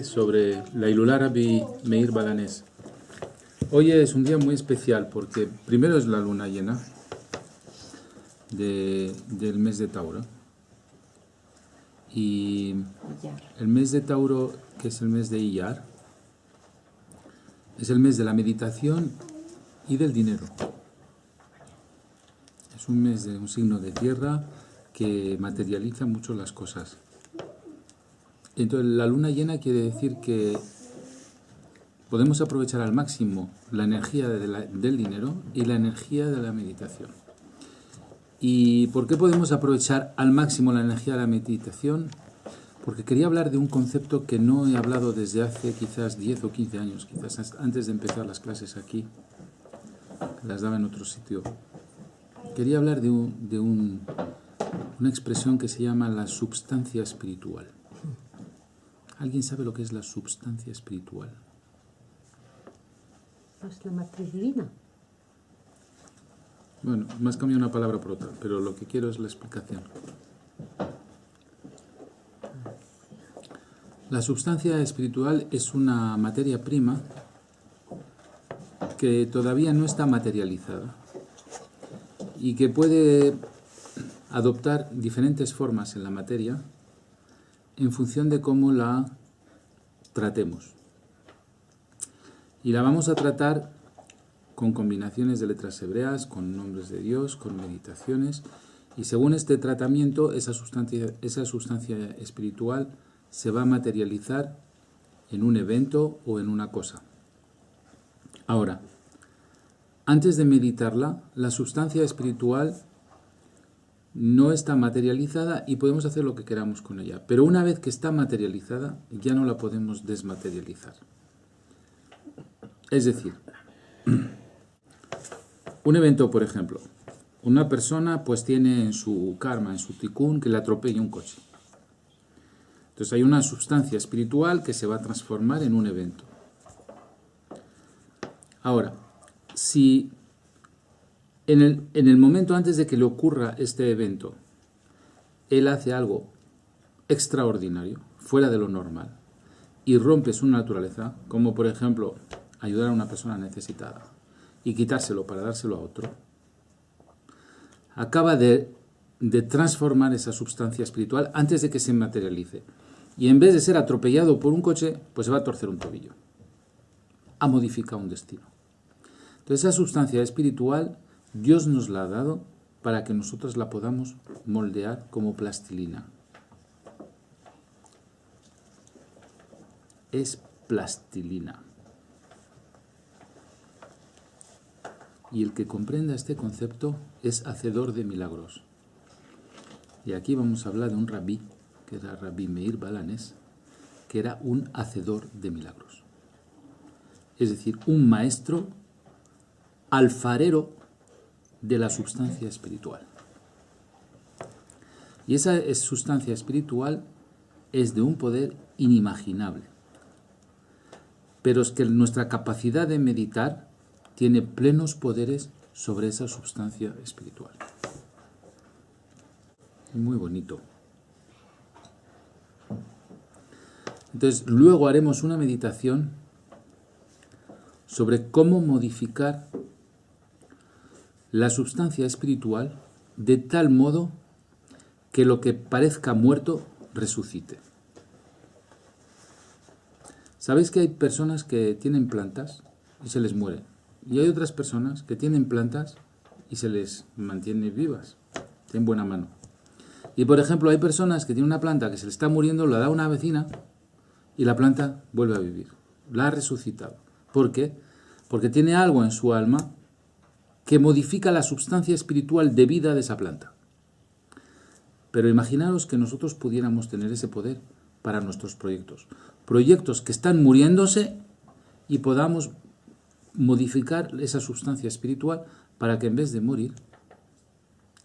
Sobre la Ilulá Rabbi Meir Balanés. Hoy es un día muy especial porque primero es la luna llena del mes de Tauro. Y el mes de Tauro, que es el mes de Iyar, es el mes de la meditación y del dinero. Es un mes de un signo de tierra que materializa mucho las cosas. Entonces, la luna llena quiere decir que podemos aprovechar al máximo la energía del dinero y la energía de la meditación. ¿Y por qué podemos aprovechar al máximo la energía de la meditación? Porque quería hablar de un concepto que no he hablado desde hace quizás 10 o 15 años, quizás antes de empezar las clases aquí, que las daba en otro sitio. Quería hablar de una expresión que se llama la substancia espiritual. ¿Alguien sabe lo que es la substancia espiritual? Es la matriz divina. Bueno, me has cambiado una palabra por otra, pero lo que quiero es la explicación. La substancia espiritual es una materia prima que todavía no está materializada y que puede adoptar diferentes formas en la materia en función de cómo la tratemos. Y la vamos a tratar con combinaciones de letras hebreas, con nombres de Dios, con meditaciones, y según este tratamiento, esa sustancia espiritual se va a materializar en un evento o en una cosa. Ahora, antes de meditarla, la sustancia espiritual no está materializada y podemos hacer lo que queramos con ella. Pero una vez que está materializada, ya no la podemos desmaterializar. Es decir, un evento, por ejemplo, una persona pues tiene en su karma, en su tikkun, que le atropella un coche. Entonces hay una sustancia espiritual que se va a transformar en un evento. Ahora, si en el momento antes de que le ocurra este evento, él hace algo extraordinario, fuera de lo normal, y rompe su naturaleza, como por ejemplo ayudar a una persona necesitada y quitárselo para dárselo a otro, acaba de transformar esa sustancia espiritual antes de que se materialice. Y en vez de ser atropellado por un coche, pues se va a torcer un tobillo. Ha modificado un destino. Entonces esa sustancia espiritual Dios nos la ha dado para que nosotros la podamos moldear como plastilina. Es plastilina. Y el que comprenda este concepto es hacedor de milagros. Y aquí vamos a hablar de un rabí, que era Rabbi Meir Balanés, que era un hacedor de milagros. Es decir, un maestro alfarero de la sustancia espiritual. Y esa sustancia espiritual es de un poder inimaginable. Pero es que nuestra capacidad de meditar tiene plenos poderes sobre esa sustancia espiritual. Muy bonito. Entonces, luego haremos una meditación sobre cómo modificar la sustancia espiritual de tal modo que lo que parezca muerto resucite. ¿Sabéis que hay personas que tienen plantas y se les muere? Y hay otras personas que tienen plantas y se les mantiene vivas, tienen buena mano. Y por ejemplo, hay personas que tienen una planta que se le está muriendo, la da una vecina y la planta vuelve a vivir. La ha resucitado. ¿Por qué? Porque tiene algo en su alma que modifica la sustancia espiritual de vida de esa planta. Pero imaginaros que nosotros pudiéramos tener ese poder para nuestros proyectos. Proyectos que están muriéndose y podamos modificar esa sustancia espiritual para que en vez de morir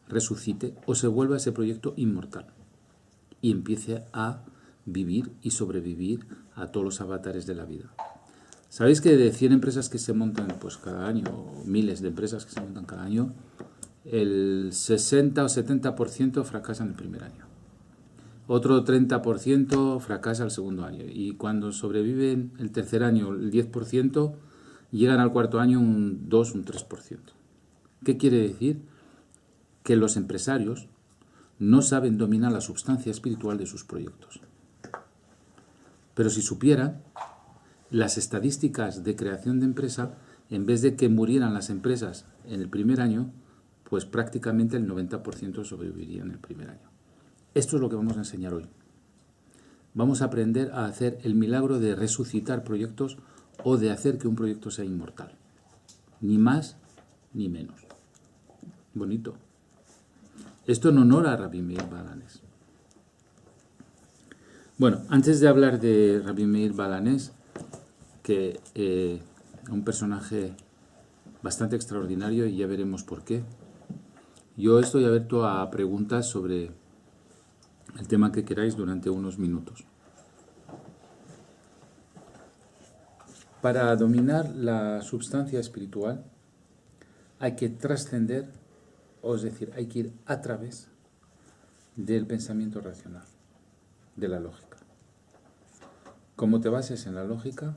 resucite o se vuelva ese proyecto inmortal y empiece a vivir y sobrevivir a todos los avatares de la vida. ¿Sabéis que de 100 empresas que se montan pues cada año, o miles de empresas que se montan cada año, el 60 o 70% fracasan el primer año? otro 30% fracasa el segundo año. Y cuando sobreviven el tercer año el 10%, llegan al cuarto año un 2, un 3%. ¿Qué quiere decir? Que los empresarios no saben dominar la sustancia espiritual de sus proyectos. Pero si supieran, las estadísticas de creación de empresa, en vez de que murieran las empresas en el primer año, pues prácticamente el 90% sobreviviría en el primer año. Esto es lo que vamos a enseñar hoy. Vamos a aprender a hacer el milagro de resucitar proyectos o de hacer que un proyecto sea inmortal. Ni más ni menos. Bonito. Esto en honor a Rabbi Meir Baal HaNes. Bueno, antes de hablar de Rabbi Meir Baal HaNes, que un personaje bastante extraordinario, y ya veremos por qué, yo estoy abierto a preguntas sobre el tema que queráis durante unos minutos. Para dominar la substancia espiritual hay que trascender, o es decir, hay que ir a través del pensamiento racional, de la lógica. Como te bases en la lógica,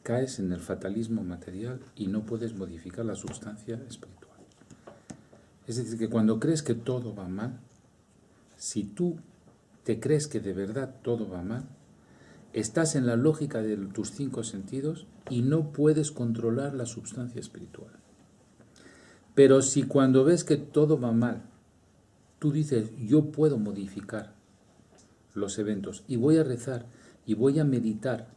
caes en el fatalismo material y no puedes modificar la substancia espiritual. Es decir, que cuando crees que todo va mal, si tú te crees que de verdad todo va mal, estás en la lógica de tus 5 sentidos y no puedes controlar la substancia espiritual. Pero si cuando ves que todo va mal, tú dices, yo puedo modificar los eventos y voy a rezar y voy a meditar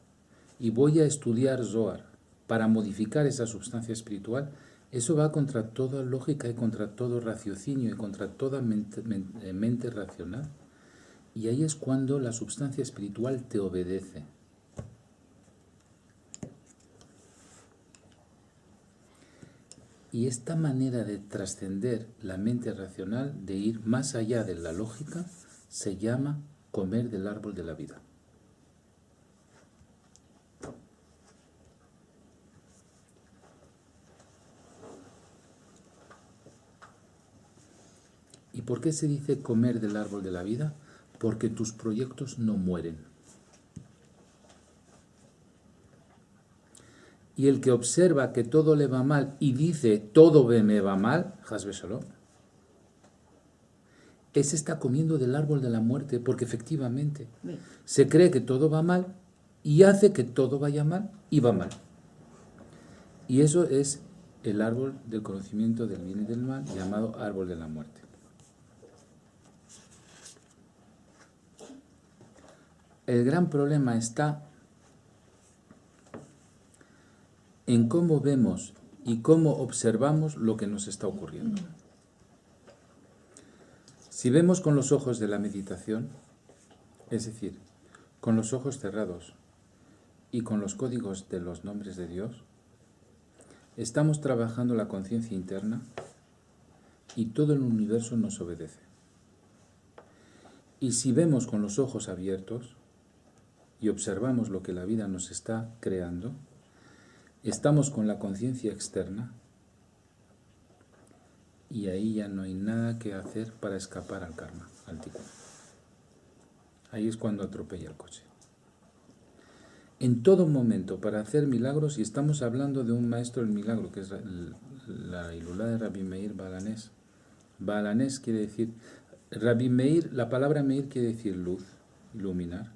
y voy a estudiar Zohar para modificar esa substancia espiritual, eso va contra toda lógica y contra todo raciocinio y contra toda mente racional. Y ahí es cuando la substancia espiritual te obedece. Y esta manera de trascender la mente racional, de ir más allá de la lógica, se llama comer del árbol de la vida. ¿Y por qué se dice comer del árbol de la vida? Porque tus proyectos no mueren. Y el que observa que todo le va mal y dice todo me va mal, Hasbe Shalom, ese está comiendo del árbol de la muerte, porque efectivamente se cree que todo va mal y hace que todo vaya mal y va mal. Y eso es el árbol del conocimiento del bien y del mal, llamado árbol de la muerte. El gran problema está en cómo vemos y cómo observamos lo que nos está ocurriendo. Si vemos con los ojos de la meditación, es decir, con los ojos cerrados y con los códigos de los nombres de Dios, estamos trabajando la conciencia interna y todo el universo nos obedece. Y si vemos con los ojos abiertos y observamos lo que la vida nos está creando, estamos con la conciencia externa y ahí ya no hay nada que hacer para escapar al karma, al tikkun. Ahí es cuando atropella el coche. En todo momento, para hacer milagros, y estamos hablando de un maestro del milagro, que es la Ilulá de Rabbi Meir Baal HaNes. Baal HaNes quiere decir, Rabbi Meir, la palabra Meir quiere decir luz, iluminar,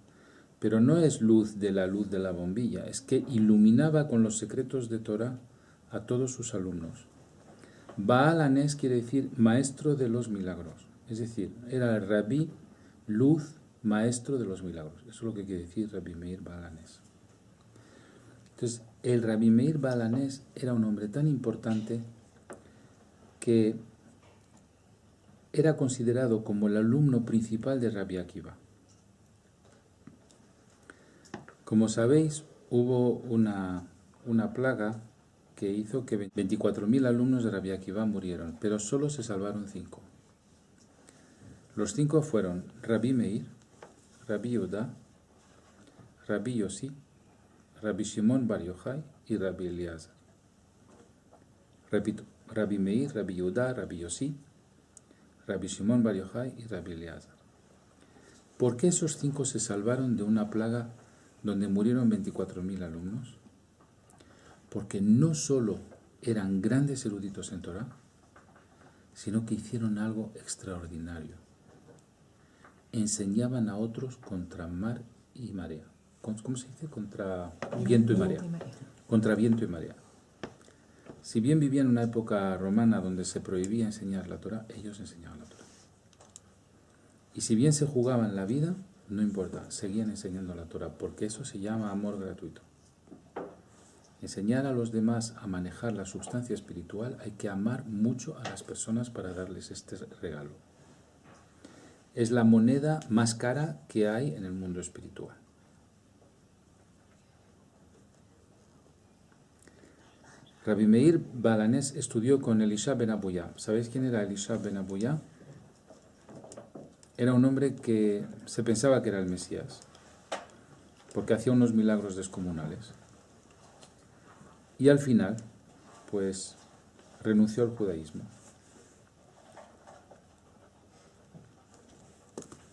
pero no es luz de la bombilla, es que iluminaba con los secretos de Torah a todos sus alumnos. Baal HaNes quiere decir maestro de los milagros, es decir, era el Rabí, luz, maestro de los milagros. Eso es lo que quiere decir Rabbi Meir Baal HaNes. Entonces, el Rabbi Meir Baal HaNes era un hombre tan importante que era considerado como el alumno principal de Rabbi Akiva. Como sabéis, hubo una plaga que hizo que 24.000 alumnos de Rabbi Akiva murieron, pero solo se salvaron 5. Los 5 fueron Rabbi Meir, Rabbi Yehuda, Rabbi Yossi, Rabbi Shimon Bar Yochai y Rabbi Eliezer. Repito, Rabbi Meir, Rabbi Yehuda, Rabbi Yossi, Rabbi Shimon Bar Yochai y Rabbi Eliezer. ¿Por qué esos 5 se salvaron de una plaga donde murieron 24.000 alumnos? Porque no solo eran grandes eruditos en Torah, sino que hicieron algo extraordinario. Enseñaban a otros contra mar y marea. ¿Cómo se dice? Contra viento y marea. Contra viento y marea. Si bien vivían en una época romana donde se prohibía enseñar la Torah, ellos enseñaban la Torah. Y si bien se jugaban la vida, no importa, seguían enseñando la Torah, porque eso se llama amor gratuito. Enseñar a los demás a manejar la sustancia espiritual, hay que amar mucho a las personas para darles este regalo. Es la moneda más cara que hay en el mundo espiritual. Rabbi Meir Balanés estudió con Elisha ben Abuyá. ¿Sabéis quién era Elisha ben Abuyá? Era un hombre que se pensaba que era el Mesías, porque hacía unos milagros descomunales. Y al final, pues, renunció al judaísmo.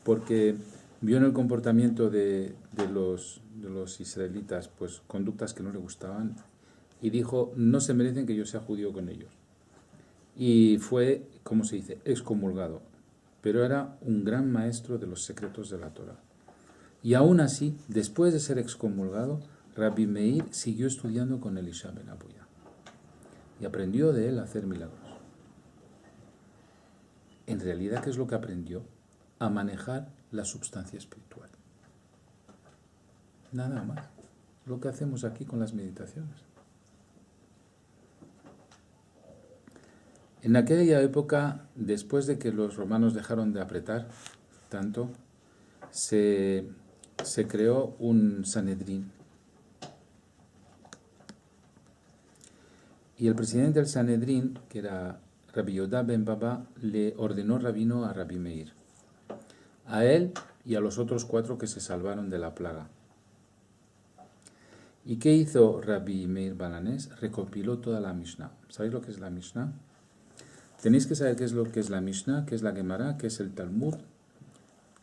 Porque vio en el comportamiento de los israelitas, pues, conductas que no le gustaban, y dijo, no se merecen que yo sea judío con ellos. Y fue, ¿cómo se dice?, excomulgado. Pero era un gran maestro de los secretos de la Torah. Y aún así, después de ser excomulgado, Rabbi Meir siguió estudiando con Elisha ben Abuyá. Y aprendió de él a hacer milagros. En realidad, ¿qué es lo que aprendió? A manejar la sustancia espiritual. Nada más. Lo que hacemos aquí con las meditaciones. En aquella época, después de que los romanos dejaron de apretar tanto, se creó un Sanedrín. Y el presidente del Sanedrín, que era Rabbi Yodá ben Baba, le ordenó rabino a Rabbi Meir. A él y a los otros 4 que se salvaron de la plaga. ¿Y qué hizo Rabbi Meir Balanés? Recopiló toda la Mishnah. ¿Sabéis lo que es la Mishnah? Tenéis que saber qué es lo que es la Mishnah, qué es la Gemara, qué es el Talmud,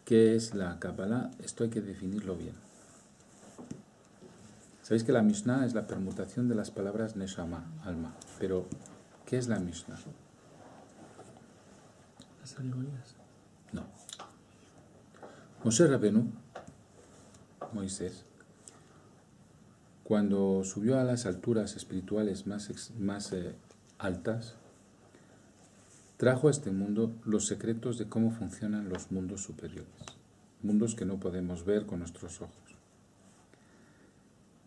qué es la Kabbalah. Esto hay que definirlo bien. Sabéis que la Mishnah es la permutación de las palabras Neshama, alma. Pero, ¿qué es la Mishnah? Las alegorías. No. Moshe Rabenu, Moisés, cuando subió a las alturas espirituales más altas, trajo a este mundo los secretos de cómo funcionan los mundos superiores, mundos que no podemos ver con nuestros ojos.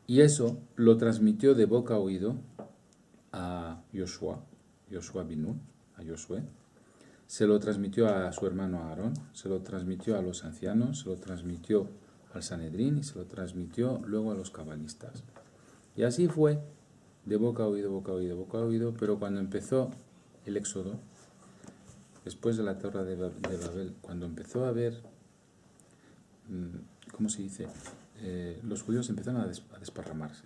Y eso lo transmitió de boca a oído a Yoshua bin Nun, a Josué, se lo transmitió a su hermano Aarón, se lo transmitió a los ancianos, se lo transmitió al Sanedrín y se lo transmitió luego a los cabalistas. Y así fue, de boca a oído, boca a oído, boca a oído, pero cuando empezó el éxodo, después de la Torre de Babel, cuando empezó a haber, ¿cómo se dice?, los judíos empezaron a desparramarse.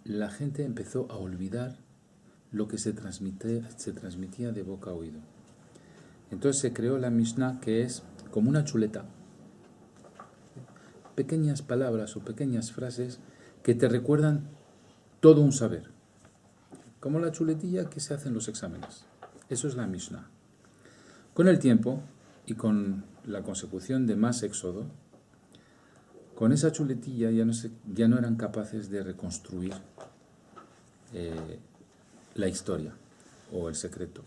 La gente empezó a olvidar lo que se transmitía de boca a oído. Entonces se creó la Mishnah, que es como una chuleta. Pequeñas palabras o pequeñas frases que te recuerdan todo un saber. Como la chuletilla que se hace en los exámenes. Eso es la Mishnah. Con el tiempo y con la consecución de más éxodo, con esa chuletilla ya no eran capaces de reconstruir la historia o el secreto.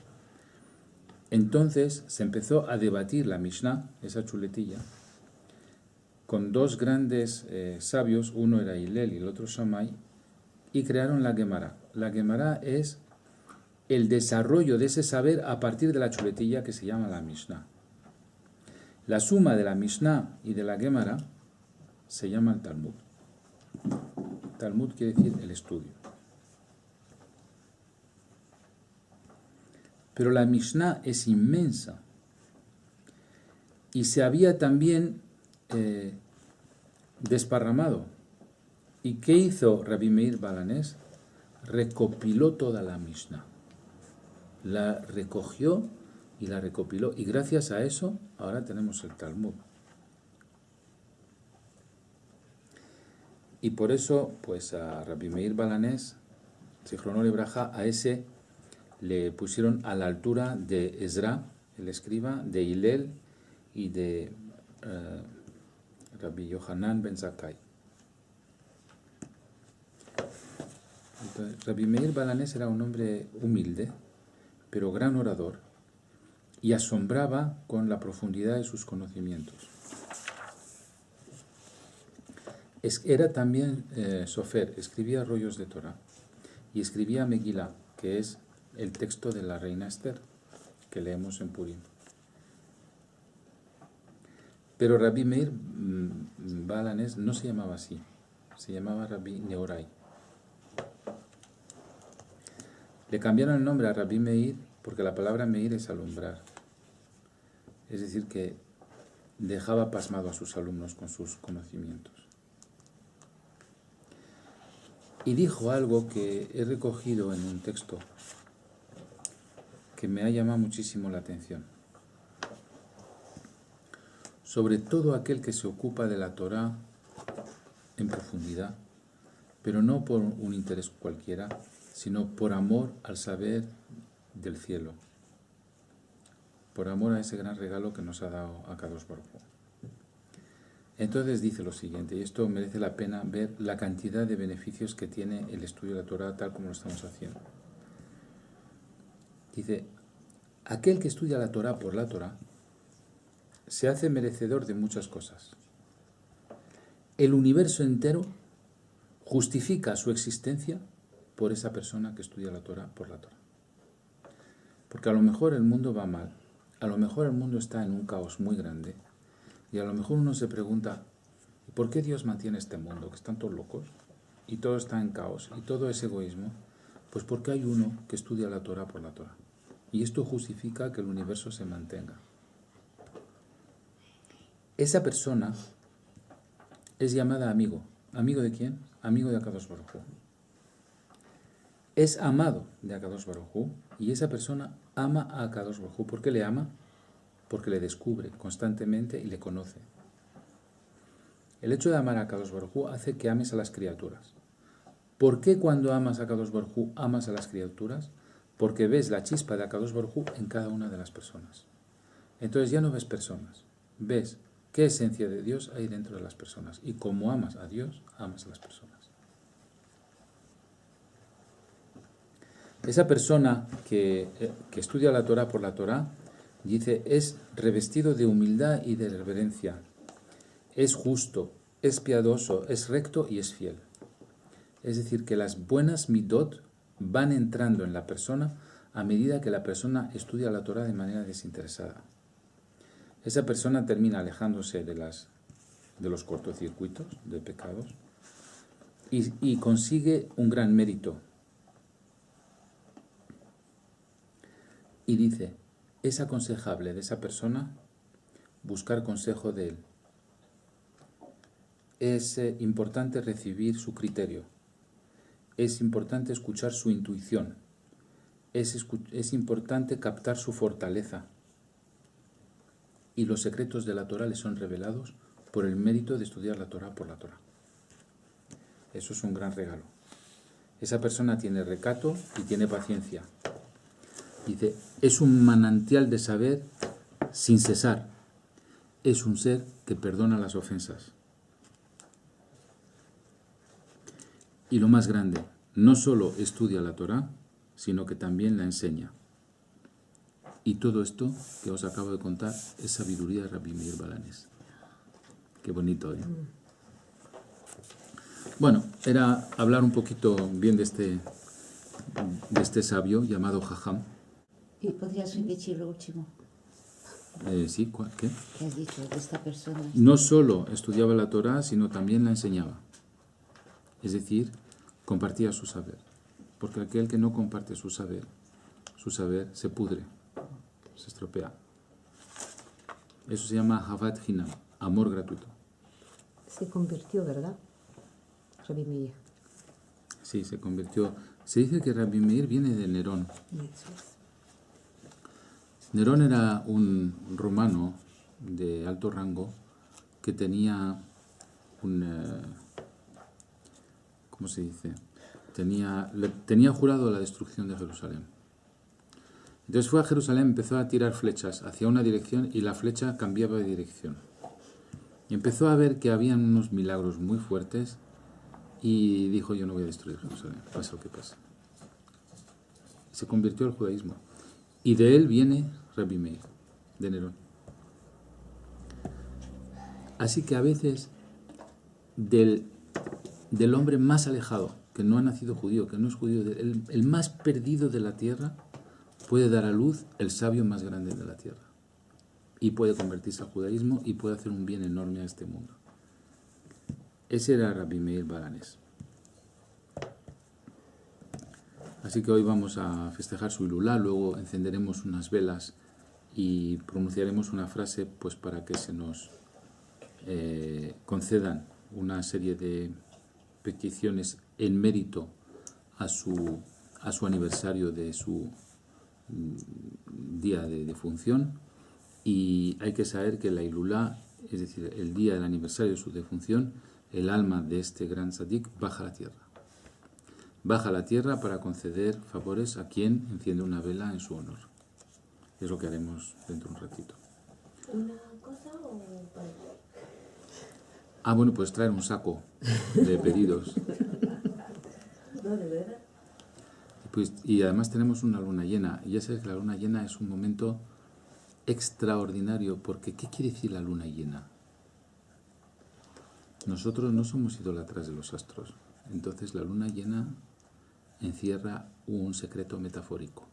Entonces se empezó a debatir la Mishnah, esa chuletilla, con 2 grandes sabios, uno era Hillel y el otro Shammai, y crearon la Gemara. La Gemara es el desarrollo de ese saber a partir de la chuletilla que se llama la Mishnah. La suma de la Mishnah y de la Gemara se llama el Talmud. Talmud quiere decir el estudio. Pero la Mishnah es inmensa. Y se había también desparramado. ¿Y qué hizo Rabbi Meir Balanés? Recopiló toda la Mishnah. La recogió y la recopiló. Y gracias a eso, ahora tenemos el Talmud. Y por eso, pues a Rabbi Meir Balanés, Zichrono Lebraja, a ese le pusieron a la altura de Ezra, el escriba, de Hillel y de Rabbi Yohanan ben Zakkai. Entonces, Rabbi Meir Balanés era un hombre humilde, pero gran orador, y asombraba con la profundidad de sus conocimientos. Era también sofer, escribía rollos de Torah, y escribía Megilá, que es el texto de la reina Esther, que leemos en Purim. Pero Rabbi Meir Balanés no se llamaba así, se llamaba Rabbi Nehorai. Le cambiaron el nombre a Rabbi Meir porque la palabra Meir es alumbrar. Es decir, que dejaba pasmado a sus alumnos con sus conocimientos. Y dijo algo que he recogido en un texto que me ha llamado muchísimo la atención. Sobre todo aquel que se ocupa de la Torá en profundidad, pero no por un interés cualquiera, sino por amor al saber del cielo, por amor a ese gran regalo que nos ha dado Akadosh Baruj Hu. Entonces dice lo siguiente, y esto merece la pena ver la cantidad de beneficios que tiene el estudio de la Torá tal como lo estamos haciendo. Dice, aquel que estudia la Torá por la Torá se hace merecedor de muchas cosas. El universo entero justifica su existencia por esa persona que estudia la Torá por la Torá. Porque a lo mejor el mundo va mal, a lo mejor el mundo está en un caos muy grande, y a lo mejor uno se pregunta, ¿por qué Dios mantiene este mundo? Que están todos locos, y todo está en caos, y todo es egoísmo. Pues porque hay uno que estudia la Torá por la Torá. Y esto justifica que el universo se mantenga. Esa persona es llamada amigo. ¿Amigo de quién? Amigo de Akadosh Baruj Hu. Es amado de Akadosh Baruj Hu, y esa persona ama a Akadosh Baruj Hu. ¿Por qué le ama? Porque le descubre constantemente y le conoce. El hecho de amar a Akadosh Baruj Hu hace que ames a las criaturas. ¿Por qué cuando amas a Akadosh Baruj Hu amas a las criaturas? Porque ves la chispa de Akadosh Baruj Hu en cada una de las personas. Entonces ya no ves personas, ves qué esencia de Dios hay dentro de las personas. Y como amas a Dios, amas a las personas. Esa persona que estudia la Torá por la Torá, dice, es revestido de humildad y de reverencia. Es justo, es piadoso, es recto y es fiel. Es decir, que las buenas midot van entrando en la persona a medida que la persona estudia la Torá de manera desinteresada. Esa persona termina alejándose de los cortocircuitos, de pecados, y consigue un gran mérito. Y dice, es aconsejable de esa persona buscar consejo de él. Es importante recibir su criterio. Es importante escuchar su intuición. Es importante captar su fortaleza. Y los secretos de la Torá le son revelados por el mérito de estudiar la Torá por la Torá. Eso es un gran regalo. Esa persona tiene recato y tiene paciencia. Dice, es un manantial de saber sin cesar. Es un ser que perdona las ofensas. Y lo más grande, no solo estudia la Torá, sino que también la enseña. Y todo esto que os acabo de contar es sabiduría de Rabbi Meir Balanés. Qué bonito, ¿eh? Bueno, era hablar un poquito bien de este sabio llamado Jajam. ¿Y podrías repetir lo último? Sí, ¿qué? ¿Qué has dicho de esta persona? No solo estudiaba la Torá, sino también la enseñaba. Es decir, compartía su saber. Porque aquel que no comparte su saber se pudre, se estropea. Eso se llama Havat Hinam, amor gratuito. Se convirtió, ¿verdad? Rabbi Meir. Sí, se convirtió. Se dice que Rabbi Meir viene de Nerón. Nerón era un romano de alto rango que tenía ¿cómo se dice? Tenía jurado la destrucción de Jerusalén. Entonces fue a Jerusalén, empezó a tirar flechas hacia una dirección y la flecha cambiaba de dirección. Y empezó a ver que habían unos milagros muy fuertes y dijo, yo no voy a destruir Jerusalén, pase lo que pase. Y se convirtió al judaísmo. Y de él viene Rabbi Meir, de Nerón. Así que a veces del hombre más alejado, que no ha nacido judío, que no es judío, el más perdido de la tierra, puede dar a luz el sabio más grande de la tierra. Y puede convertirse al judaísmo y puede hacer un bien enorme a este mundo. Ese era Rabbi Meir Balanés. Así que hoy vamos a festejar su Ilulá, luego encenderemos unas velas y pronunciaremos una frase pues para que se nos concedan una serie de peticiones en mérito a su aniversario de su día de defunción. Y hay que saber que la Ilulá, es decir, el día del aniversario de su defunción, el alma de este gran tzadik baja a la tierra. Baja a la tierra para conceder favores a quien enciende una vela en su honor. Es lo que haremos dentro de un ratito. ¿Una cosa o para? Ah, bueno, pues traer un saco de pedidos. No, de verdad. Pues, y además tenemos una luna llena. Y ya sabes que la luna llena es un momento extraordinario, porque ¿qué quiere decir la luna llena? Nosotros no somos idólatras de los astros. Entonces la luna llena encierra un secreto metafórico.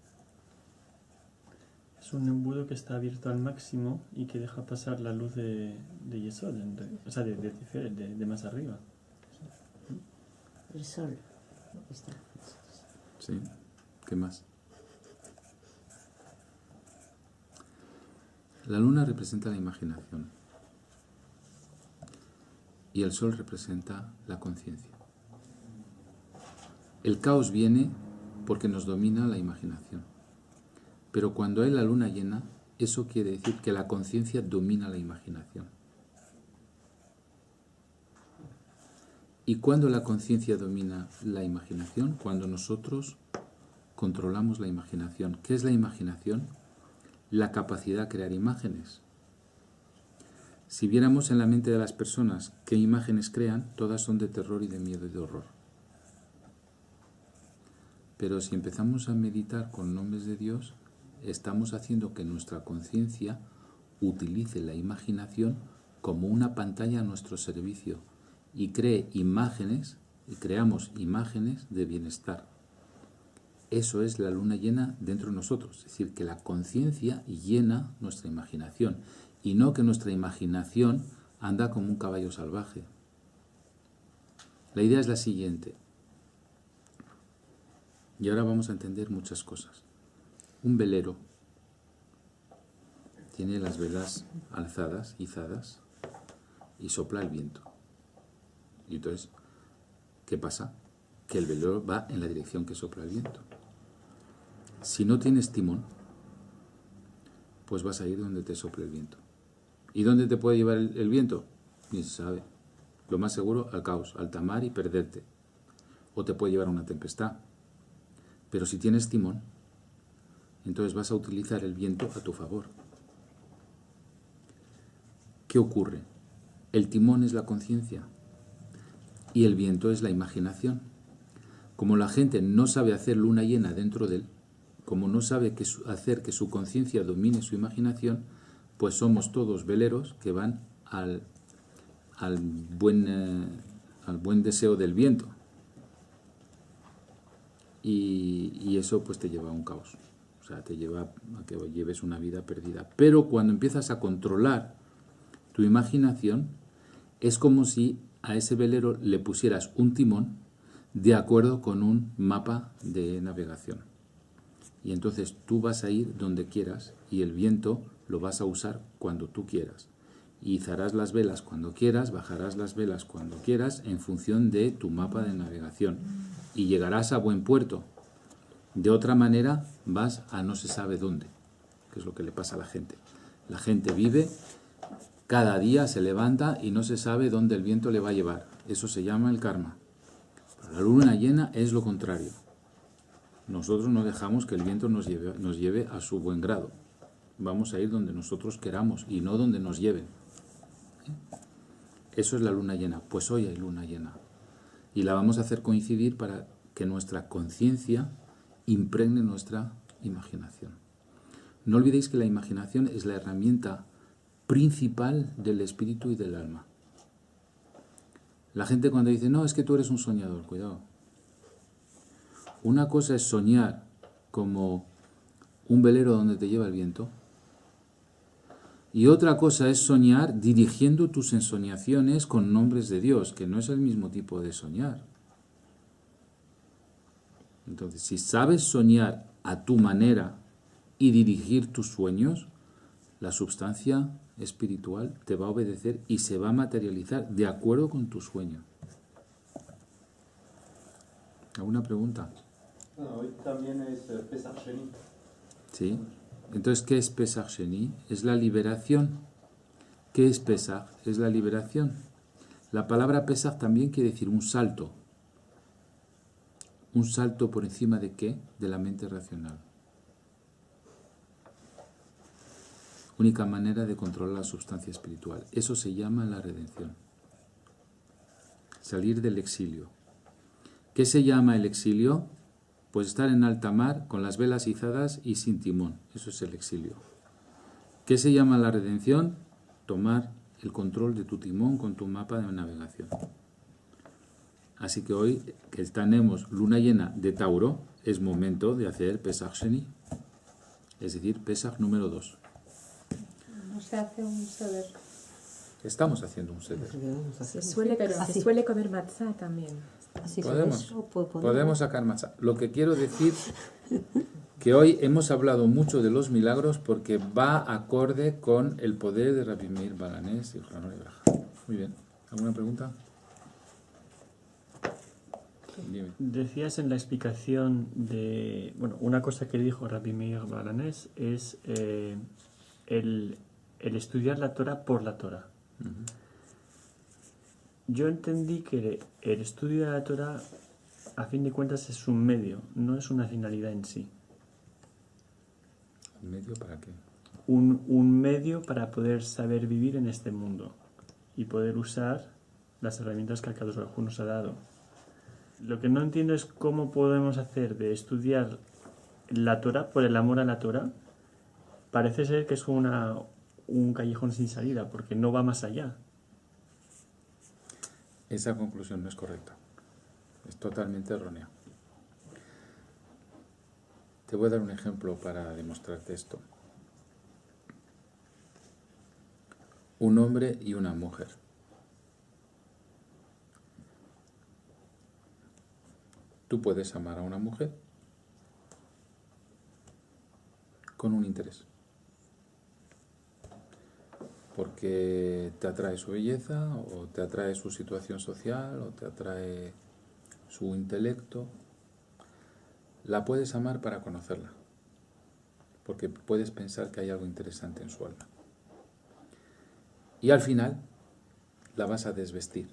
Es un embudo que está abierto al máximo y que deja pasar la luz de Yesod, o sea, de más arriba. El sol. Está. ¿Sí? ¿Qué más? La luna representa la imaginación y el sol representa la conciencia. El caos viene porque nos domina la imaginación. Pero cuando hay la luna llena, eso quiere decir que la conciencia domina la imaginación. ¿Y cuando la conciencia domina la imaginación? Cuando nosotros controlamos la imaginación. ¿Qué es la imaginación? La capacidad de crear imágenes. Si viéramos en la mente de las personas qué imágenes crean, todas son de terror y de miedo y de horror. Pero si empezamos a meditar con nombres de Dios, estamos haciendo que nuestra conciencia utilice la imaginación como una pantalla a nuestro servicio y cree imágenes, y creamos imágenes de bienestar. Eso es la luna llena dentro de nosotros, es decir, que la conciencia llena nuestra imaginación y no que nuestra imaginación anda como un caballo salvaje. La idea es la siguiente, y ahora vamos a entender muchas cosas. Un velero tiene las velas alzadas, izadas, y sopla el viento. Y entonces, ¿qué pasa? Que el velero va en la dirección que sopla el viento. Si no tienes timón, pues vas a ir donde te sople el viento. ¿Y dónde te puede llevar el viento? Ni se sabe. Lo más seguro, al caos, al alta mar y perderte. O te puede llevar a una tempestad. Pero si tienes timón, entonces vas a utilizar el viento a tu favor. ¿Qué ocurre? El timón es la conciencia y el viento es la imaginación. Como la gente no sabe hacer luna llena dentro de él, como no sabe hacer que su conciencia domine su imaginación, pues somos todos veleros que van al buen deseo del viento. Y eso pues te lleva a un caos. O sea, te lleva a que lleves una vida perdida. Pero cuando empiezas a controlar tu imaginación, es como si a ese velero le pusieras un timón de acuerdo con un mapa de navegación. Y entonces tú vas a ir donde quieras y el viento lo vas a usar cuando tú quieras. Y izarás las velas cuando quieras, bajarás las velas cuando quieras en función de tu mapa de navegación. Y llegarás a buen puerto. De otra manera vas a no se sabe dónde. que es lo que le pasa a la gente. La gente vive, cada día se levanta y no se sabe dónde el viento le va a llevar. Eso se llama el karma. Pero la luna llena es lo contrario. Nosotros no dejamos que el viento nos lleve a su buen grado. Vamos a ir donde nosotros queramos y no donde nos lleven. Eso es la luna llena. Pues hoy hay luna llena. Y la vamos a hacer coincidir para que nuestra conciencia impregne nuestra imaginación. No olvidéis que la imaginación es la herramienta principal del espíritu y del alma. La gente cuando dice, no, es que tú eres un soñador, cuidado. Una cosa es soñar como un velero donde te lleva el viento, y otra cosa es soñar dirigiendo tus ensoñaciones con nombres de Dios, que no es el mismo tipo de soñar. Entonces, si sabes soñar a tu manera y dirigir tus sueños, la substancia espiritual te va a obedecer y se va a materializar de acuerdo con tu sueño. ¿Alguna pregunta? Bueno, hoy también es Pesach Sheni. Sí. Entonces, ¿qué es Pesach Sheni? Es la liberación. ¿Qué es Pesach? Es la liberación. La palabra Pesach también quiere decir un salto. ¿Un salto por encima de qué? De la mente racional. Única manera de controlar la sustancia espiritual. Eso se llama la redención. Salir del exilio. ¿Qué se llama el exilio? Pues estar en alta mar con las velas izadas y sin timón. Eso es el exilio. ¿Qué se llama la redención? Tomar el control de tu timón con tu mapa de navegación. Así que hoy, que tenemos luna llena de Tauro, es momento de hacer Pesach Sheni. Es decir, Pesach número 2. No se hace un seder. Estamos haciendo un seder. Se suele comer matzá también. Así Podemos sacar matzá. Lo que quiero decir que hoy hemos hablado mucho de los milagros porque va acorde con el poder de Rabbi Meir Balanés y Janor Ibraja. Muy bien. ¿Alguna pregunta? Dime. Decías en la explicación de... Bueno, una cosa que dijo Rabbi Meir Balanés es el estudiar la Torah por la Torah. Yo entendí que el estudio de la Torah, a fin de cuentas, es un medio, no es una finalidad en sí. ¿Un medio para qué? Un medio para poder saber vivir en este mundo y poder usar las herramientas que Akadosh Baruj Hu nos ha dado. Lo que no entiendo es cómo podemos hacer de estudiar la Torah por el amor a la Torah. Parece ser que es un callejón sin salida, porque no va más allá. Esa conclusión no es correcta. Es totalmente errónea. Te voy a dar un ejemplo para demostrarte esto. Un hombre y una mujer. Tú puedes amar a una mujer con un interés. Porque te atrae su belleza, o te atrae su situación social, o te atrae su intelecto. La puedes amar para conocerla, porque puedes pensar que hay algo interesante en su alma. Y al final la vas a desvestir.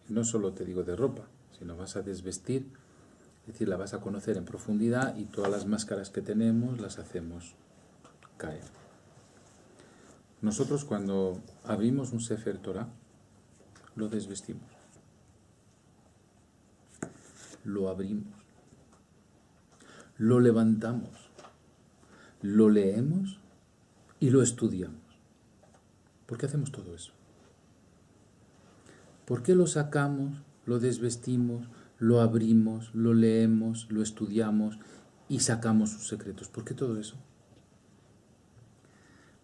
No solo te digo de ropa, sino vas a desvestir, es decir, la vas a conocer en profundidad y todas las máscaras que tenemos las hacemos caer. Nosotros cuando abrimos un Sefer Torah, lo desvestimos. Lo abrimos. Lo levantamos. Lo leemos y lo estudiamos. ¿Por qué hacemos todo eso? ¿Por qué lo sacamos, lo desvestimos, lo abrimos, lo leemos, lo estudiamos y sacamos sus secretos? ¿Por qué todo eso?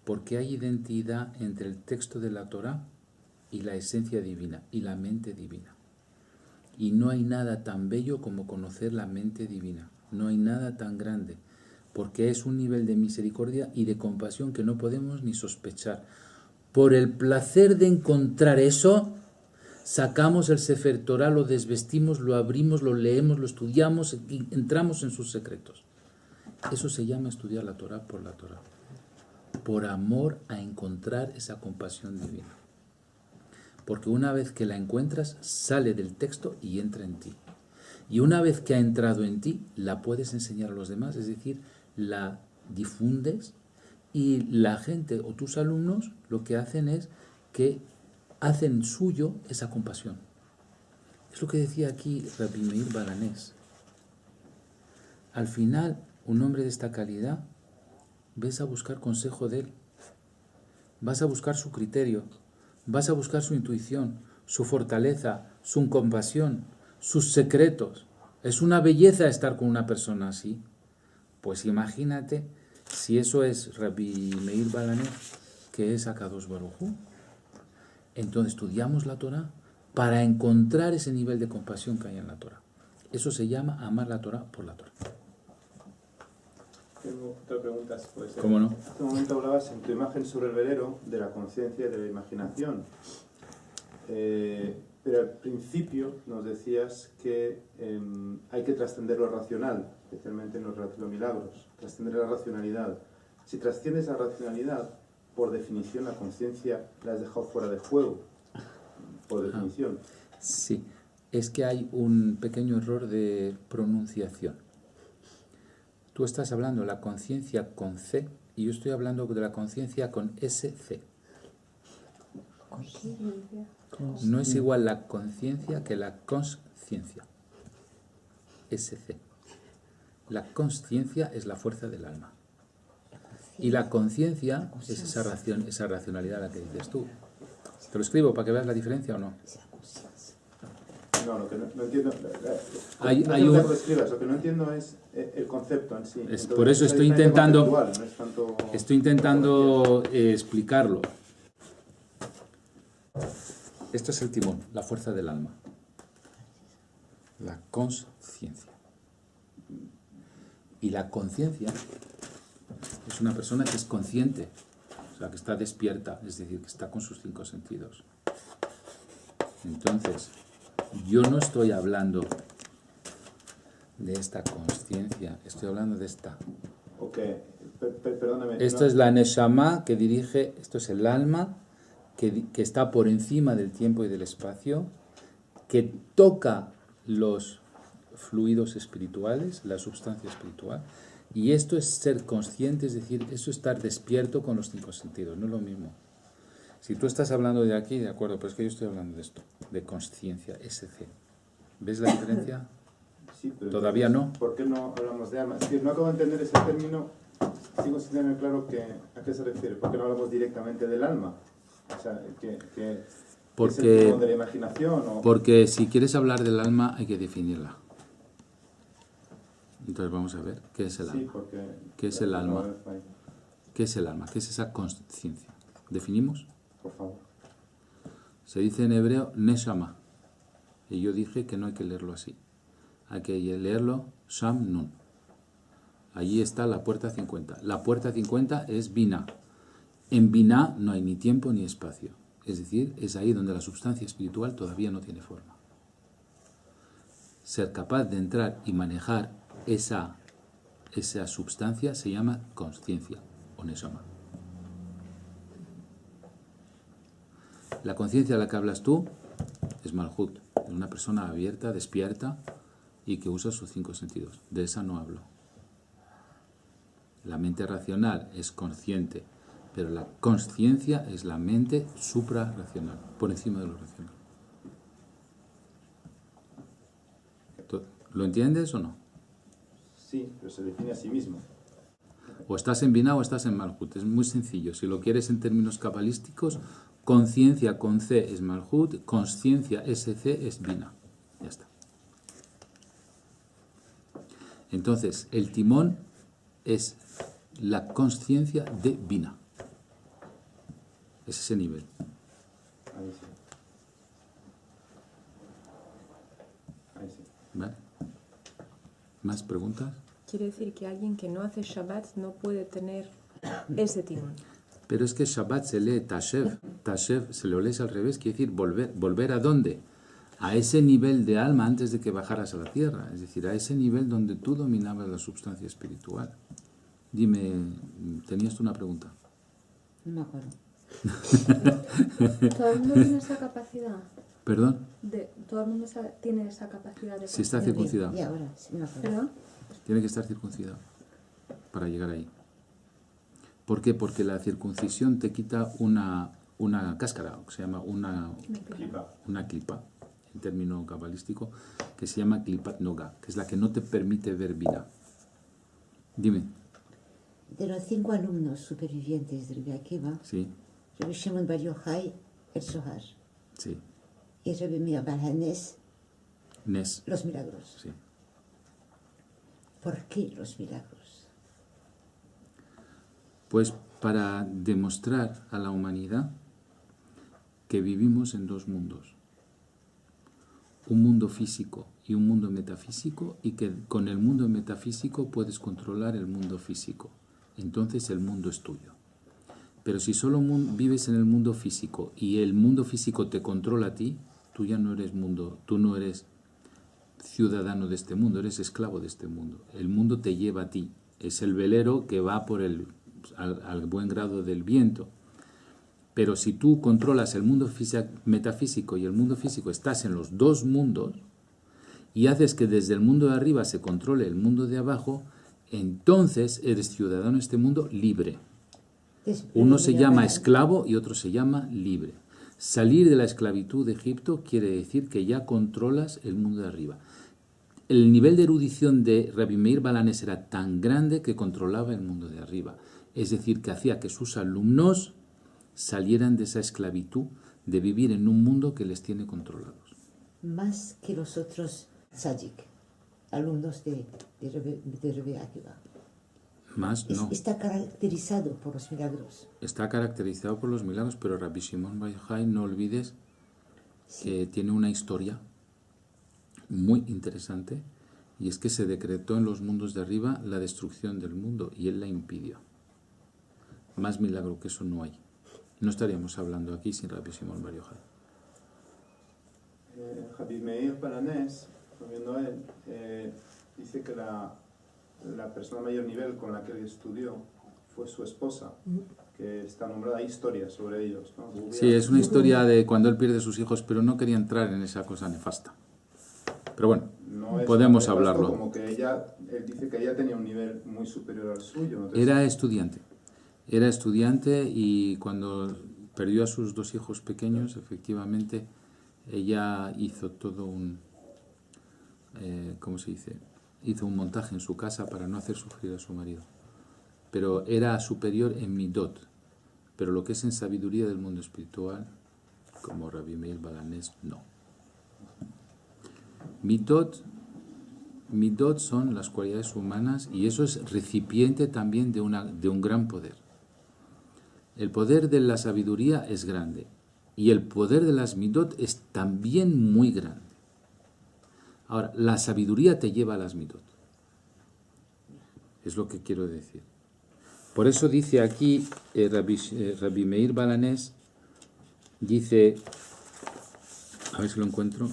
Porque hay identidad entre el texto de la Torah y la esencia divina y la mente divina. Y no hay nada tan bello como conocer la mente divina. No hay nada tan grande, porque es un nivel de misericordia y de compasión que no podemos ni sospechar. Por el placer de encontrar eso, sacamos el Sefer Torah, lo desvestimos, lo abrimos, lo leemos, lo estudiamos y entramos en sus secretos. Eso se llama estudiar la Torah por la Torah. por amor a encontrar esa compasión divina. Porque una vez que la encuentras, sale del texto y entra en ti. Y una vez que ha entrado en ti, la puedes enseñar a los demás, es decir, la difundes y la gente o tus alumnos lo que hacen es que hacen suyo esa compasión. Es lo que decía aquí Rabbi Meir Balanés. Al final, un hombre de esta calidad, ves a buscar consejo de él, vas a buscar su criterio, vas a buscar su intuición, su fortaleza, su compasión, sus secretos. Es una belleza estar con una persona así. Pues imagínate si eso es Rabbi Meir Balanés, que es Akadosh Baruj Hu. Entonces estudiamos la Torah para encontrar ese nivel de compasión que hay en la Torah. Eso se llama amar la Torah por la Torah. Tengo otra pregunta, si puede ser. ¿Cómo no? Hace un momento hablabas en tu imagen sobre el velero de la conciencia y de la imaginación. Pero al principio nos decías que hay que trascender lo racional, especialmente en los milagros, trascender la racionalidad. Si trasciendes la racionalidad, por definición la conciencia la has dejado fuera de juego, por definición. Sí, es que hay un pequeño error de pronunciación. Tú estás hablando de la conciencia con C y yo estoy hablando de la conciencia con SC. No es igual la conciencia que la consciencia. SC. La consciencia es la fuerza del alma. Y la conciencia es esa racionalidad a la que dices tú. ¿Te lo escribo para que veas la diferencia o no? No, lo que no entiendo... Lo que no entiendo es el concepto en sí. Entonces, por eso estoy intentando explicarlo. Esto es el timón, la fuerza del alma. La consciencia. Y la conciencia es una persona que es consciente, o sea, que está despierta, es decir, que está con sus 5 sentidos. Entonces, yo no estoy hablando de esta consciencia, estoy hablando de esta. Ok, perdóname. Esto es la neshama que dirige, esto es el alma que está por encima del tiempo y del espacio, que toca los fluidos espirituales, la sustancia espiritual, y esto es ser consciente, es decir, eso es estar despierto con los 5 sentidos, no es lo mismo. Si tú estás hablando de aquí, de acuerdo, pero es que yo estoy hablando de esto, de consciencia, SC. ¿Ves la diferencia? Sí, pero todavía no. ¿Por qué no hablamos de alma? Es que no acabo de entender ese término, sigo sin tener claro a qué se refiere. ¿Por qué no hablamos directamente del alma? O sea, porque, ¿es el timón de la imaginación? ¿O? Porque si quieres hablar del alma hay que definirla. Entonces vamos a ver, ¿qué es el alma? Sí, porque... ¿Qué es el alma? ¿Qué es el alma? ¿Qué es esa consciencia? ¿Definimos? Por favor. Se dice en hebreo neshama. Y yo dije que no hay que leerlo así. Hay que leerlo sham nun. Allí está la puerta 50. La puerta 50 es Binah. En Binah no hay ni tiempo ni espacio. Es decir, es ahí donde la sustancia espiritual todavía no tiene forma. Ser capaz de entrar y manejar esa sustancia se llama consciencia o neshama. La conciencia de la que hablas tú es Malhut, es una persona abierta, despierta y que usa sus 5 sentidos. De esa no hablo. La mente racional es consciente, pero la consciencia es la mente suprarracional, por encima de lo racional. ¿Lo entiendes o no? Sí, pero se define a sí mismo. O estás en Binah o estás en Malhut. Es muy sencillo. Si lo quieres en términos cabalísticos, conciencia con C es Malhut, consciencia SC es Binah. Ya está. Entonces, el timón es la consciencia de Binah. Es ese nivel. Ahí sí. Ahí sí. ¿Vale? ¿Más preguntas? Quiere decir que alguien que no hace Shabbat no puede tener ese timón. Pero es que Shabbat se lee Tashev. Tashev, se lo lees al revés, quiere decir volver. ¿Volver a dónde? A ese nivel de alma antes de que bajaras a la tierra. Es decir, a ese nivel donde tú dominabas la sustancia espiritual. Dime, ¿tenías tú una pregunta? No me acuerdo. Todo el mundo tiene esa capacidad. ¿Perdón? Todo el mundo tiene esa capacidad de. Si está circuncidado. Y ahora, sí me acuerdo. ¿Perdón? Tiene que estar circuncidado para llegar ahí. ¿Por qué? Porque la circuncisión te quita una cáscara, que se llama una clipa, en término cabalístico, que se llama klipat noga, que es la que no te permite ver vida. Dime. De los 5 alumnos supervivientes de Rabbi Akiva, Sí, Rabbi Shimon Bar Yochai, el Zohar, sí. y Rabbi Meir Bar Hanés, Nes. los milagros. Sí. ¿Por qué los milagros? Pues para demostrar a la humanidad que vivimos en dos mundos. Un mundo físico y un mundo metafísico, y que con el mundo metafísico puedes controlar el mundo físico. Entonces el mundo es tuyo. Pero si solo vives en el mundo físico y el mundo físico te controla a ti, tú ya no eres mundo, tú no eres ciudadano de este mundo, eres esclavo de este mundo. El mundo te lleva a ti. Es el velero que va por al buen grado del viento. Pero si tú controlas el mundo metafísico y el mundo físico, estás en los dos mundos y haces que desde el mundo de arriba se controle el mundo de abajo, entonces eres ciudadano de este mundo libre. Uno se llama esclavo y otro se llama libre. Salir de la esclavitud de Egipto quiere decir que ya controlas el mundo de arriba. El nivel de erudición de Rabbi Meir Baal HaNes era tan grande que controlaba el mundo de arriba. Es decir, que hacía que sus alumnos salieran de esa esclavitud de vivir en un mundo que les tiene controlados. Más que los otros tzadik, alumnos de Rabbi Akiva. Más no. Está caracterizado por los milagros. Está caracterizado por los milagros, pero Rabbi Shimon Bar Yochai, no olvides que tiene una historia muy interesante, y es que se decretó en los mundos de arriba la destrucción del mundo y él la impidió. Más milagro que eso no hay. No estaríamos hablando aquí sin Rabbi Shimon Bar Yochai. Rabbi Meir Baal HaNes, volviendo a él, dice que la persona de mayor nivel con la que él estudió fue su esposa, que está nombrada. Hay historias sobre ellos, ¿no? Sí, es una historia de cuando él pierde a sus hijos, pero no quería entrar en esa cosa nefasta. Pero bueno, No es podemos tan nefasto hablarlo. Como que él dice que ella tenía un nivel muy superior al suyo. Entonces, Era estudiante y cuando perdió a sus dos hijos pequeños, efectivamente, ella hizo todo un, ¿cómo se dice? Hizo un montaje en su casa para no hacer sufrir a su marido. Pero era superior en midot. Pero lo que es en sabiduría del mundo espiritual, como Rabbi Meir Baal HaNes, no. Midot son las cualidades humanas y eso es recipiente también de un gran poder. El poder de la sabiduría es grande y el poder de las midot es también muy grande. Ahora, la sabiduría te lleva a las midot. Es lo que quiero decir. Por eso dice aquí Rabbi Meir Baal HaNes, dice, a ver si lo encuentro,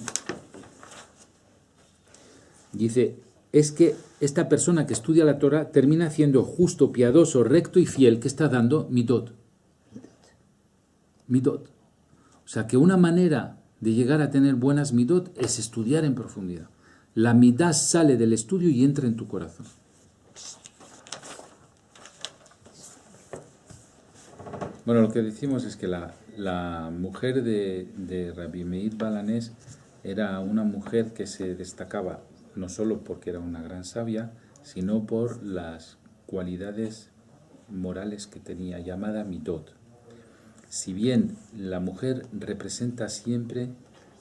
dice, es que esta persona que estudia la Torah termina siendo justo, piadoso, recto y fiel, que está dando midot. Midot. O sea que una manera de llegar a tener buenas midot es estudiar en profundidad. La midá sale del estudio y entra en tu corazón. Bueno, lo que decimos es que la mujer de Rabbi Meir Baal HaNes era una mujer que se destacaba no solo porque era una gran sabia, sino por las cualidades morales que tenía, llamada midot. Si bien la mujer representa siempre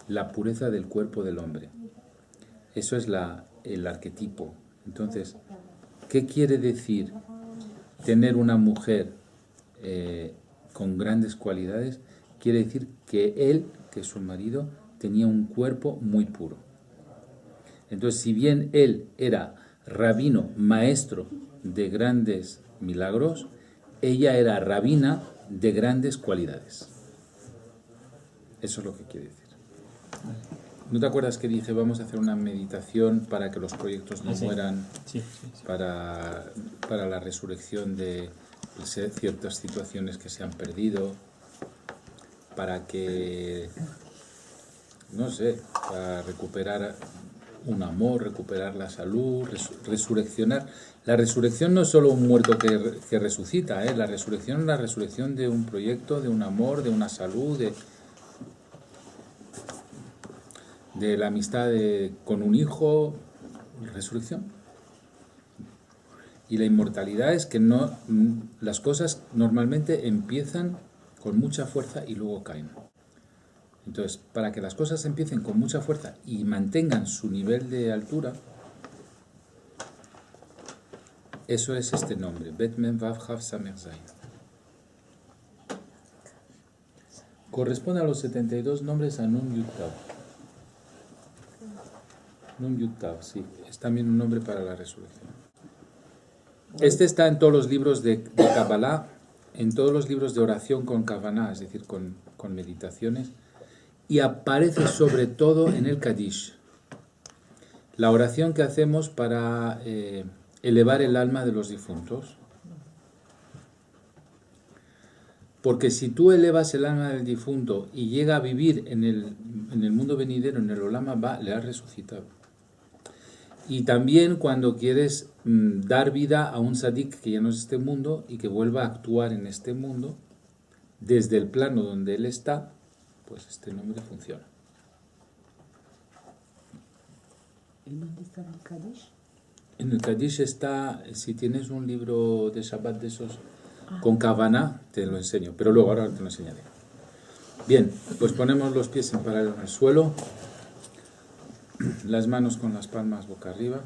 la pureza del cuerpo del hombre, eso es el arquetipo. Entonces, ¿qué quiere decir tener una mujer con grandes cualidades? Quiere decir que él, que es su marido, tenía un cuerpo muy puro. Entonces, si bien él era rabino, maestro de grandes milagros, ella era rabina de grandes cualidades. Eso es lo que quiere decir. ¿No te acuerdas que dije vamos a hacer una meditación para que los proyectos no mueran, para la resurrección de ciertas situaciones que se han perdido, para que, no sé, para recuperar un amor, recuperar la salud, resurreccionar. La resurrección no es solo un muerto que resucita, la resurrección es la resurrección de un proyecto, de un amor, de una salud, de la amistad con un hijo, resurrección. Y la inmortalidad es que no, las cosas normalmente empiezan con mucha fuerza y luego caen. Entonces, para que las cosas empiecen con mucha fuerza y mantengan su nivel de altura, eso es este nombre, Bet Mem Vav Chav Samer Zayin. Corresponde a los 72 nombres a Nun Yud Tav. Nun Yud Tav, sí, es también un nombre para la resurrección. Este está en todos los libros de Kabbalah, en todos los libros de oración con Kavanah, es decir, con meditaciones, y aparece sobre todo en el Kaddish, la oración que hacemos para elevar el alma de los difuntos. Porque si tú elevas el alma del difunto y llega a vivir en el mundo venidero, en el Olam Haba, le has resucitado. Y también cuando quieres dar vida a un tzadik que ya no es este mundo y que vuelva a actuar en este mundo, desde el plano donde él está, pues este nombre funciona. ¿Y dónde está el Kaddish? En el Kaddish está, si tienes un libro de Shabbat de esos con Kavanah, te lo enseño, pero luego ahora te lo enseñaré. Bien, pues ponemos los pies en paralelo en el suelo, las manos con las palmas boca arriba,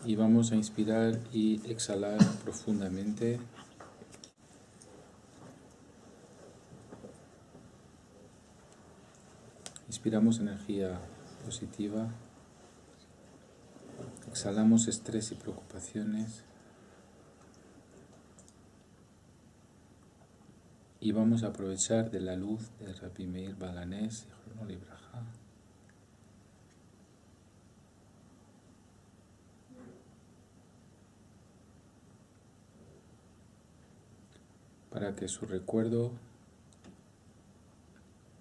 y vamos a inspirar y exhalar profundamente. Inspiramos energía positiva, exhalamos estrés y preocupaciones y vamos a aprovechar de la luz de Rabbi Meir Balanés, Zichrono Libraja, para que su recuerdo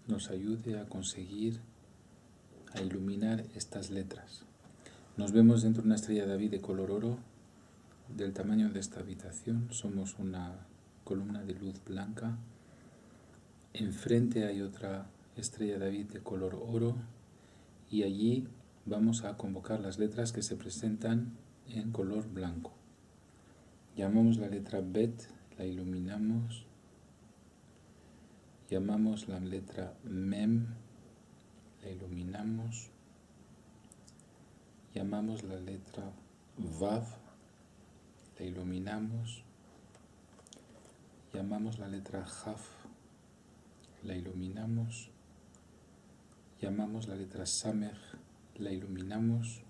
nos ayude a conseguir, a iluminar estas letras. Nos vemos dentro de una estrella David de color oro, del tamaño de esta habitación. Somos una columna de luz blanca. Enfrente hay otra estrella David de color oro y allí vamos a convocar las letras que se presentan en color blanco. Llamamos la letra Bet, la iluminamos. Llamamos la letra Mem, la iluminamos. Llamamos la letra Vav, la iluminamos. Llamamos la letra Jaf, la iluminamos. Llamamos la letra Samer, la iluminamos.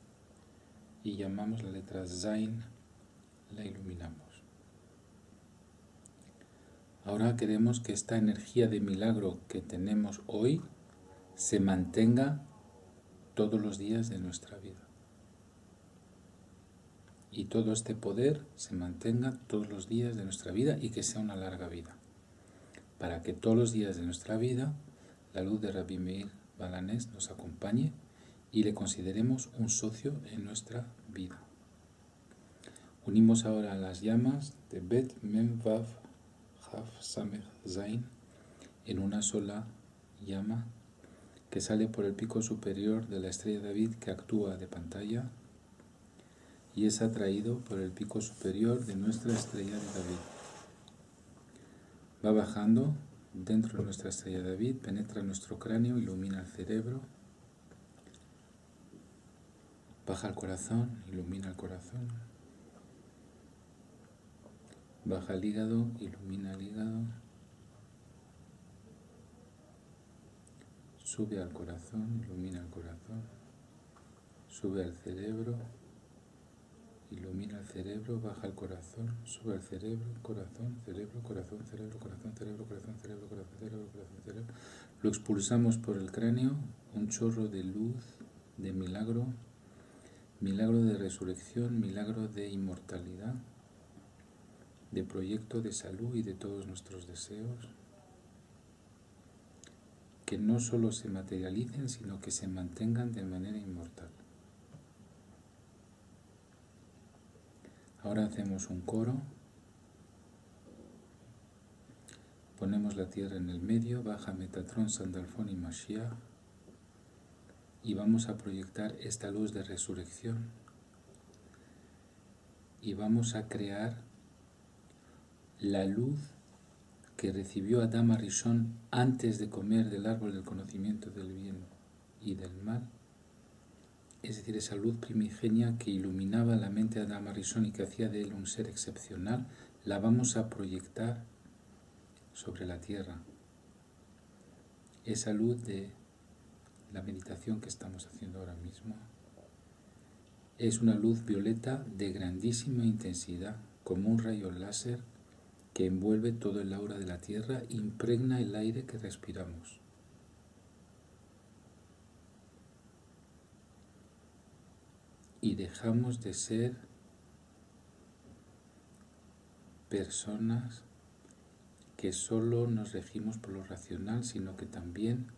Y llamamos la letra Zain, la iluminamos. Ahora queremos que esta energía de milagro que tenemos hoy se mantenga todos los días de nuestra vida. Y todo este poder se mantenga todos los días de nuestra vida y que sea una larga vida. Para que todos los días de nuestra vida la luz de Rabbi Meir Balanés nos acompañe y le consideremos un socio en nuestra vida. Unimos ahora las llamas de Bet, Mem, Vav, Jaf, Samer, Zain en una sola llama que sale por el pico superior de la estrella David que actúa de pantalla y es atraído por el pico superior de nuestra estrella de David. Va bajando dentro de nuestra estrella de David, penetra nuestro cráneo, ilumina el cerebro, baja al corazón, ilumina el corazón, baja al hígado, ilumina el hígado, sube al corazón, ilumina el corazón, sube al cerebro, ilumina el cerebro, baja al corazón, sube al cerebro, corazón, cerebro, corazón, cerebro, corazón, cerebro, corazón, cerebro, corazón, cerebro, corazón, cerebro. Lo expulsamos por el cráneo, un chorro de luz, de milagro, milagro de resurrección, milagro de inmortalidad, de proyecto de salud y de todos nuestros deseos, que no solo se materialicen, sino que se mantengan de manera inmortal. Ahora hacemos un coro, ponemos la tierra en el medio, baja Metatron, Sandalfón y Mashiach, y vamos a proyectar esta luz de resurrección y vamos a crear la luz que recibió Adam Arishon antes de comer del árbol del conocimiento del bien y del mal, es decir, esa luz primigenia que iluminaba la mente de Adam Arishon y que hacía de él un ser excepcional, la vamos a proyectar sobre la tierra. Esa luz de la meditación que estamos haciendo ahora mismo es una luz violeta de grandísima intensidad, como un rayo láser que envuelve todo el aura de la tierra, impregna el aire que respiramos. Y dejamos de ser personas que solo nos regimos por lo racional, sino que también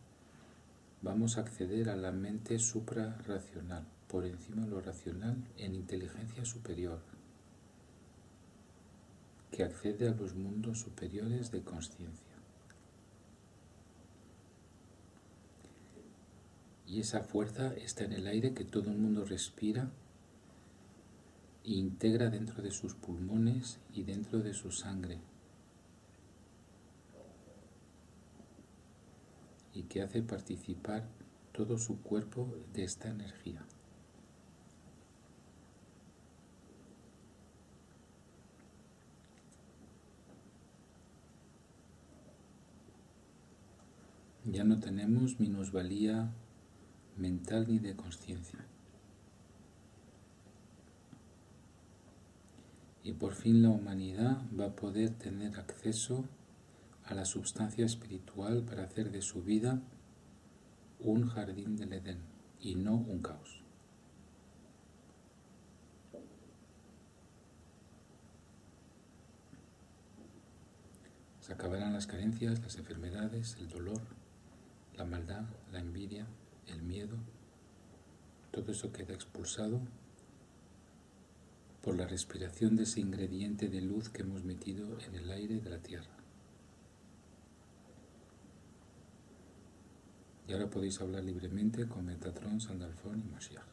vamos a acceder a la mente suprarracional, por encima de lo racional, en inteligencia superior, que accede a los mundos superiores de consciencia. Y esa fuerza está en el aire que todo el mundo respira e integra dentro de sus pulmones y dentro de su sangre, y que hace participar todo su cuerpo de esta energía. Ya no tenemos minusvalía mental ni de consciencia. Y por fin la humanidad va a poder tener acceso a la sustancia espiritual para hacer de su vida un jardín del Edén y no un caos. Se acabarán las carencias, las enfermedades, el dolor, la maldad, la envidia, el miedo. Todo eso queda expulsado por la respiración de ese ingrediente de luz que hemos metido en el aire de la tierra. Y ahora podéis hablar libremente con Metatron, Sandalfón y Mashiach.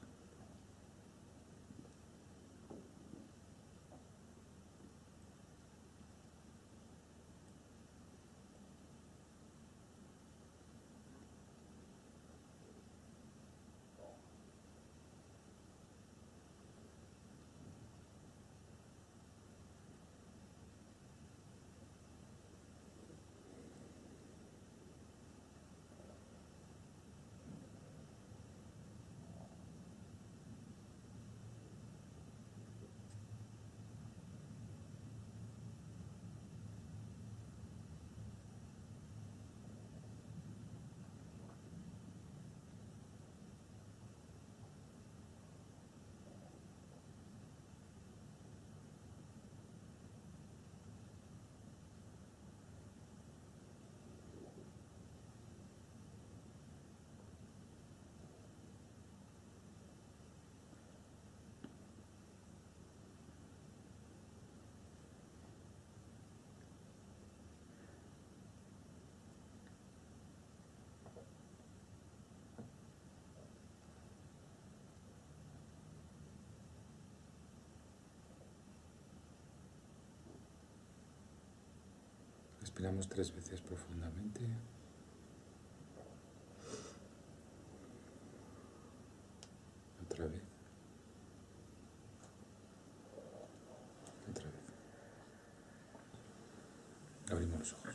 Respiramos 3 veces profundamente. Otra vez. Otra vez. Abrimos los ojos.